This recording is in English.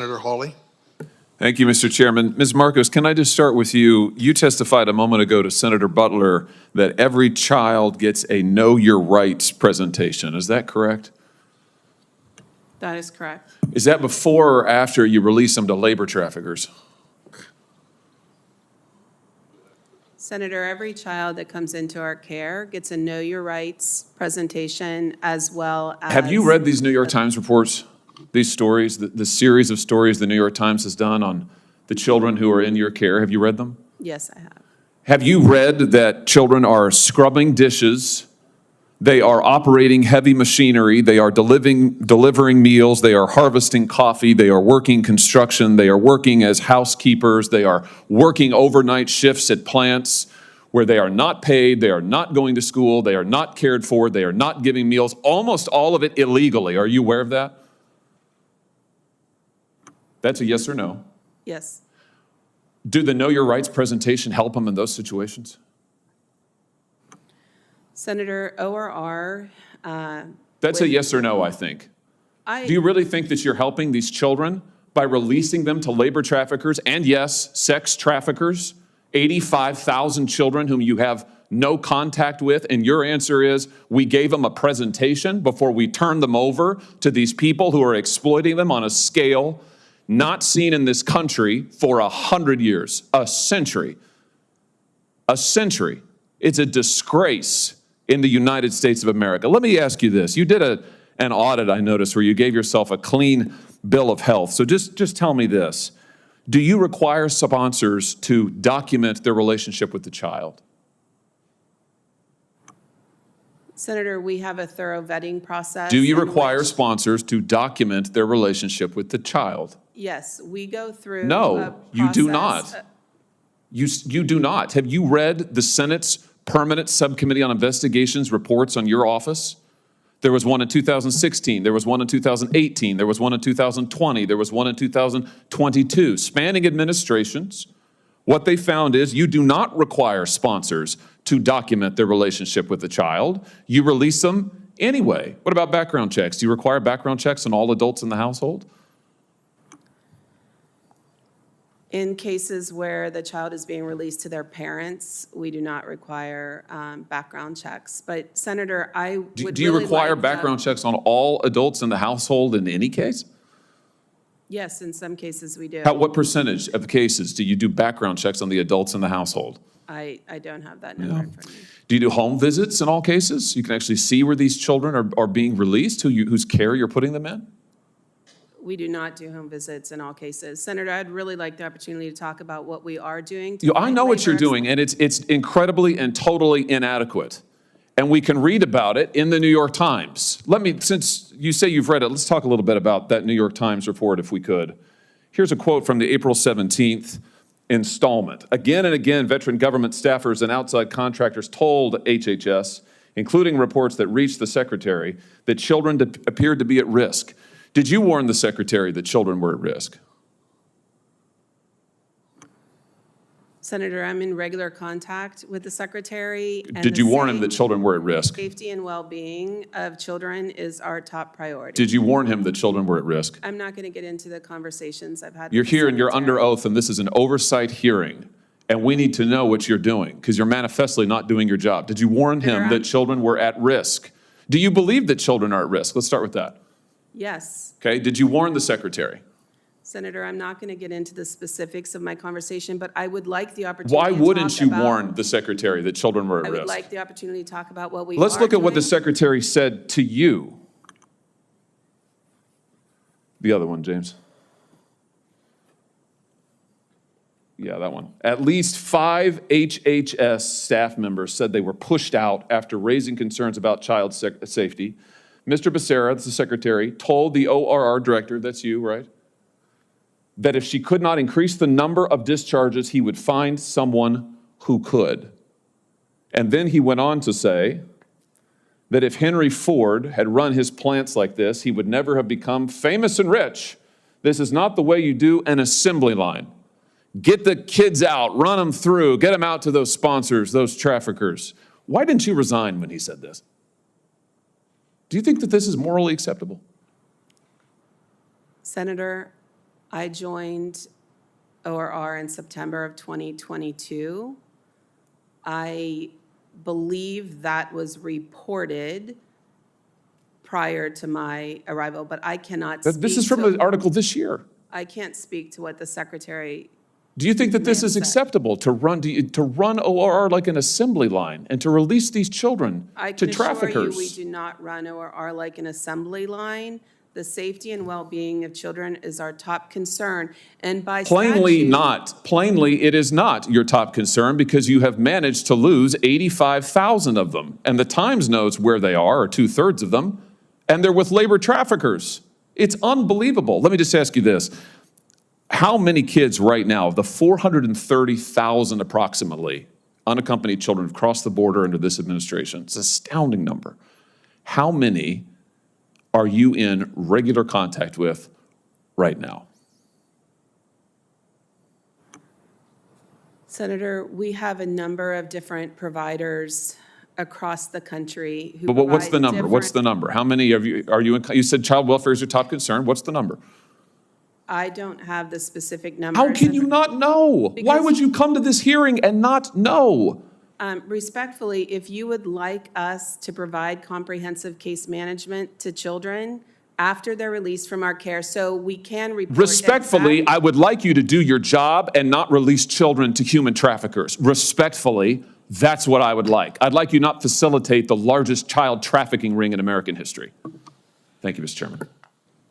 Senator Hawley. Thank you, Mr. Chairman. Ms. Marcos, can I just start with you? You testified a moment ago to Senator Butler that every child gets a Know Your Rights presentation. Is that correct? That is correct. Is that before or after you release them to labor traffickers? Senator, every child that comes into our care gets a Know Your Rights presentation as well as... Have you read these New York Times reports, these stories, the series of stories the New York Times has done on the children who are in your care? Have you read them? Yes, I have. Have you read that children are scrubbing dishes, they are operating heavy machinery, they are delivering meals, they are harvesting coffee, they are working construction, they are working as housekeepers, they are working overnight shifts at plants where they are not paid, they are not going to school, they are not cared for, they are not giving meals, almost all of it illegally. Are you aware of that? That's a yes or no. Yes. Do the Know Your Rights presentation help them in those situations? Senator, ORR... That's a yes or no, I think. Do you really think that you're helping these children by releasing them to labor traffickers and, yes, sex traffickers? 85,000 children whom you have no contact with, and your answer is, we gave them a presentation before we turned them over to these people who are exploiting them on a scale not seen in this country for 100 years, a century. A century. It's a disgrace in the United States of America. Let me ask you this. You did an audit, I noticed, where you gave yourself a clean bill of health. So just tell me this. Do you require sponsors to document their relationship with the child? Senator, we have a thorough vetting process. Do you require sponsors to document their relationship with the child? Yes, we go through No, you do not. You do not. Have you read the Senate's Permanent Subcommittee on Investigations reports on your office? There was one in 2016, there was one in 2018, there was one in 2020, there was one in 2022. Spanning administrations, what they found is you do not require sponsors to document their relationship with the child. You release them anyway. What about background checks? Do you require background checks on all adults in the household? In cases where the child is being released to their parents, we do not require background checks. But Senator, I would Do you really require like background checks on all adults in the household in any case? Yes, in some cases we do. What percentage of cases do you do background checks on the adults in the household? I don't have that number in front of me. Do you do home visits in all cases? You can actually see where these children are being released, whose care you're putting them in? We do not do home visits in all cases. Senator, I'd really like the opportunity to talk about what we are doing. I know what you're doing, and it's incredibly and totally inadequate. And we can read about it in the New York Times. Since you say you've read it, let's talk a little bit about that New York Times report if we could. Here's a quote from the April 17th installment. Again and again, veteran government staffers and outside contractors told HHS, including reports that reached the secretary, that children appeared to be at risk. Did you warn the secretary that children were at risk? Senator, I'm in regular contact with the secretary. Did you warn him that children were at risk? Safety and well-being of children is our top priority. Did you warn him that children were at risk? I'm not going to get into the conversations I've had. You're here and you're under oath, and this is an oversight hearing, and we need to know what you're doing because you're manifestly not doing your job. Did you warn him that children were at risk? Do you believe that children are at risk? Let's start with that. Yes. Okay, did you warn the secretary? Senator, I'm not going to get into the specifics of my conversation, but I would like the opportunity Why to wouldn't you talk warn the secretary that children were at risk? I would like the opportunity to talk about what we Let's are look at what the doing. secretary said to you. The other one, James. Yeah, that one. At least 5 HHS staff members said they were pushed out after raising concerns about child safety. Mr. Becerra, the secretary, told the ORR director, that's you, right, that if she could not increase the number of discharges, he would find someone who could. And then he went on to say that if Henry Ford had run his plants like this, he would never have become famous and rich. This is not the way you do an assembly line. Get the kids out, run them through, get them out to those sponsors, those traffickers. Why didn't you resign when he said this? Do you think that this is morally acceptable? Senator, I joined ORR in September of 2022. I believe that was reported prior to my arrival, but I cannot speak This is from to, an article this year. I can't speak to what the secretary. Do you think that this May have is said. acceptable to run ORR like an assembly line and to release these children I to can assure you, we traffickers? do not run ORR like an assembly line. The safety and well-being of children is our top concern, and by Plainly statute- not. Plainly, it is not your top concern because you have managed to lose 85,000 of them. And the Times knows where they are, or 2/3 of them, and they're with labor traffickers. It's unbelievable. Let me just ask you this. How many kids right now, the 430,000 approximately, unaccompanied children have crossed the border under this administration? It's an astounding number. How many are you in regular contact with right now? Senator, we have a number of different providers across the country who But what's the provide number? What's the different- number? How many of you are you in? You said child welfare is your top concern. What's the number? I don't have the specific numbers. How can you not know? Why Because- would you come to this hearing and not know? Respectfully, if you would like us to provide comprehensive case management to children after they're released from our care, so we can report. Respectfully, exact- I would like you to do your job and not release children to human traffickers. Respectfully, that's what I would like. I'd like you not facilitate the largest child trafficking ring in American history. Thank you, Mr. Chairman.